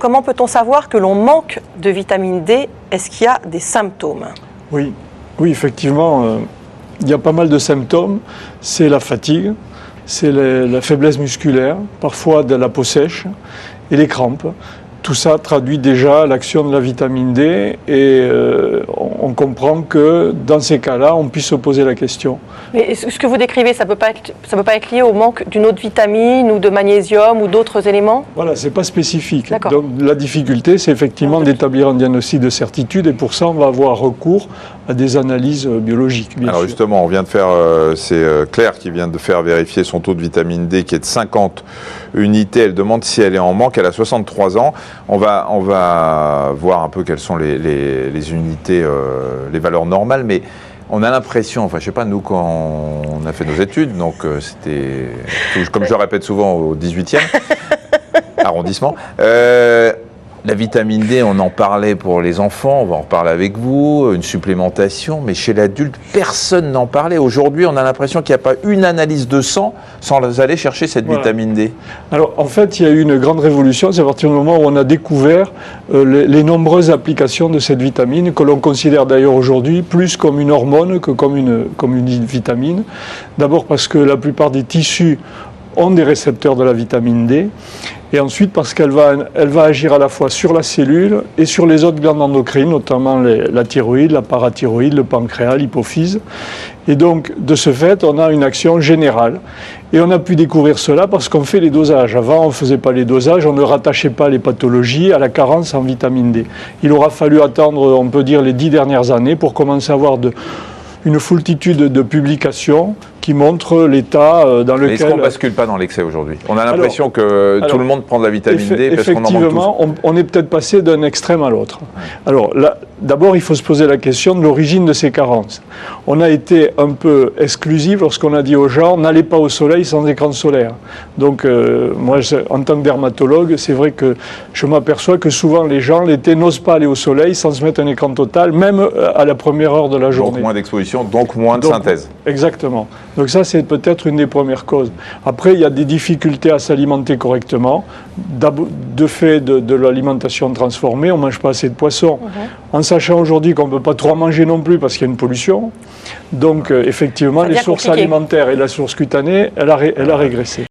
Comment peut-on savoir que l'on manque de vitamine D? Est-ce qu'il y a des symptômes? Oui, effectivement, il y a pas mal de symptômes. C'est la fatigue, c'est la faiblesse musculaire, parfois de la peau sèche et les crampes. Tout ça traduit déjà l'action de la vitamine D et on comprend que dans ces cas-là, on puisse se poser la question. Mais ce que vous décrivez, ça peut pas être lié au manque d'une autre vitamine ou de magnésium ou d'autres éléments? Voilà, c'est pas spécifique. D'accord. Donc la difficulté, c'est effectivement d'établir un diagnostic de certitude et pour ça, on va avoir recours à des analyses biologiques. Bien Alors sûr. justement, on vient de faire, c'est Claire qui vient de faire vérifier son taux de vitamine D qui est de 50 unités. Elle demande si elle est en manque. Elle a 63 ans. On va voir un peu quelles sont les unités, les valeurs normales, mais on a l'impression, enfin je sais pas, nous quand on a fait nos études, donc c'était, comme je le répète souvent, au 18e arrondissement, la vitamine D, on en parlait pour les enfants, on va en reparler avec vous, une supplémentation, mais chez l'adulte, personne n'en parlait. Aujourd'hui, on a l'impression qu'il n'y a pas une analyse de sang sans aller chercher cette vitamine D. Alors, en fait, il y a eu une grande révolution, c'est à partir du moment où on a découvert les nombreuses applications de cette vitamine, que l'on considère d'ailleurs aujourd'hui plus comme une hormone que comme une vitamine. D'abord parce que la plupart des tissus ont des récepteurs de la vitamine D, et ensuite parce qu'elle va agir à la fois sur la cellule et sur les autres glandes endocrines, notamment la thyroïde, la parathyroïde, le pancréas, l'hypophyse. Et donc, de ce fait, on a une action générale. Et on a pu découvrir cela parce qu'on fait les dosages. Avant, on ne faisait pas les dosages, on ne rattachait pas les pathologies à la carence en vitamine D. Il aura fallu attendre, on peut dire, les 10 dernières années pour commencer à avoir une foultitude de publications qui montrent l'état dans lequel... Est-ce qu'on ne bascule pas dans l'excès aujourd'hui? On a l'impression que tout le monde prend de la vitamine D parce qu'on en manque tous. Effectivement, on est peut-être passé d'un extrême à l'autre. Alors là, d'abord, il faut se poser la question de l'origine de ces carences. On a été un peu exclusif lorsqu'on a dit aux gens, n'allez pas au soleil sans écran solaire. Donc, moi, en tant que dermatologue, c'est vrai que je m'aperçois que souvent les gens, l'été, n'osent pas aller au soleil sans se mettre un écran total, même à la première heure de la journée. Donc moins d'exposition, donc moins de synthèse. Exactement. Donc ça, c'est peut-être une des premières causes. Après, il y a des difficultés à s'alimenter correctement. De fait de l'alimentation transformée, on ne mange pas assez de poissons. En sachant aujourd'hui qu'on ne peut pas trop en manger non plus parce qu'il y a une pollution. Donc effectivement, les sources alimentaires et la source cutanée, elle a régressé.